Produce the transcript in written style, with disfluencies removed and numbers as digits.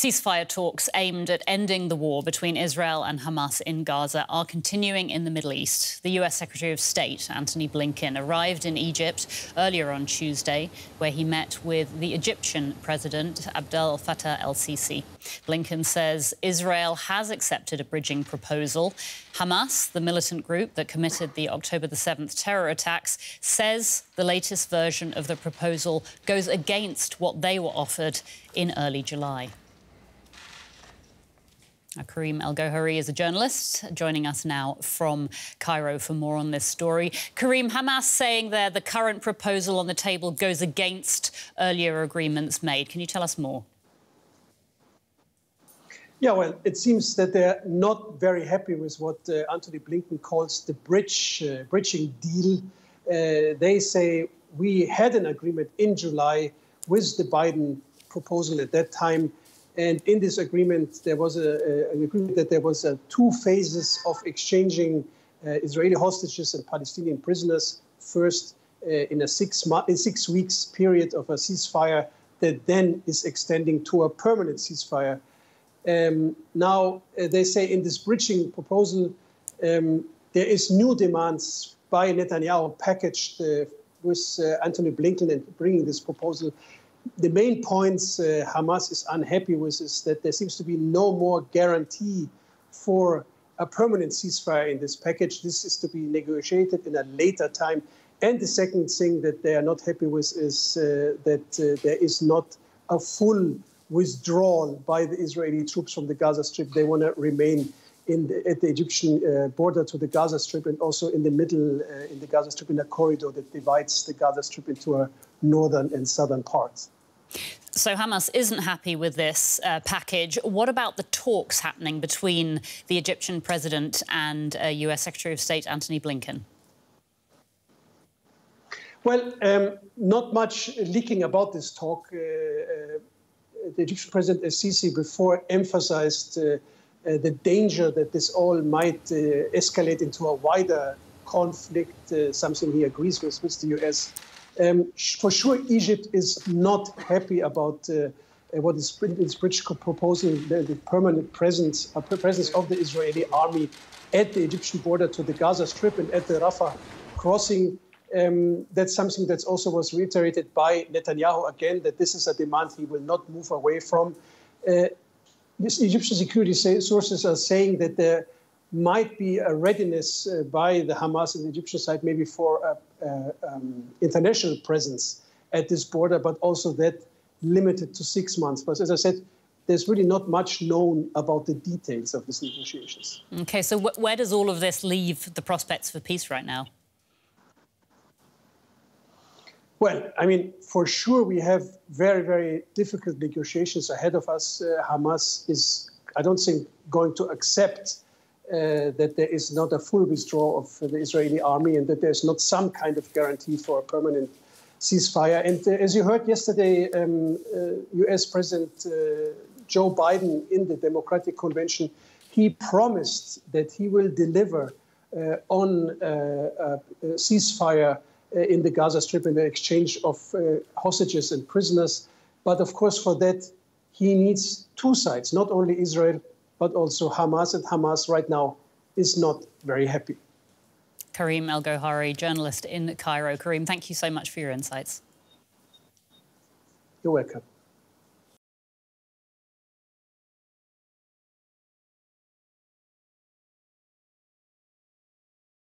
Ceasefire talks aimed at ending the war between Israel and Hamas in Gaza are continuing in the Middle East. The US Secretary of State, Antony Blinken, arrived in Egypt earlier on Tuesday, where he met with the Egyptian President Abdel-Fattah al-Sisi. Blinken says Israel has accepted a bridging proposal. Hamas, the militant group that committed the October the 7th terror attacks, says the latest version of the proposal goes against what they were offered in early July. Karim El-Gawhari is a journalist, joining us now from Cairo for more on this story. Karim, Hamas saying there the current proposal on the table goes against earlier agreements made. Can you tell us more? Yeah, well, it seems that they're not very happy with what Antony Blinken calls the bridging deal. They say we had an agreement in July with the Biden proposal at that time. And in this agreement, there was an agreement that there was two phases of exchanging Israeli hostages and Palestinian prisoners. First, in a 6 weeks period of a ceasefire that then is extending to a permanent ceasefire. Now, they say in this bridging proposal, there is new demands by Netanyahu packaged with Antony Blinken and bringing this proposal. The main points Hamas is unhappy with is that there seems to be no more guarantee for a permanent ceasefire in this package. This is to be negotiated in a later time. And the second thing that they are not happy with is that there is not a full withdrawal by the Israeli troops from the Gaza Strip. They want to remain at the Egyptian border to the Gaza Strip and also in the middle, in the Gaza Strip, in a corridor that divides the Gaza Strip into a northern and southern parts. So Hamas isn't happy with this package. What about the talks happening between the Egyptian president and US Secretary of State Antony Blinken? Well, not much leaking about this talk. The Egyptian President al-Sisi before emphasized the danger that this all might escalate into a wider conflict, something he agrees with the US. For sure, Egypt is not happy about what is in this bridge proposal, the permanent presence of the Israeli army at the Egyptian border to the Gaza Strip and at the Rafah crossing. That's something that also was reiterated by Netanyahu again, that this is a demand he will not move away from. These Egyptian security sources are saying that there might be a readiness by the Hamas and the Egyptian side maybe for international presence at this border, but also that limited to 6 months. But as I said, there's really not much known about the details of these negotiations. OK, so where does all of this leave the prospects for peace right now? Well, I mean, for sure, we have very, very difficult negotiations ahead of us. Hamas is, I don't think, going to accept that there is not a full withdrawal of the Israeli army and that there's not some kind of guarantee for a permanent ceasefire. And as you heard yesterday, US President Joe Biden in the Democratic Convention, he promised that he will deliver on a ceasefire in the Gaza Strip and the exchange of hostages and prisoners. But of course, for that, he needs two sides, not only Israel, but also Hamas. And Hamas right now is not very happy. Karim El-Gawhari, journalist in Cairo. Karim, thank you so much for your insights. You're welcome.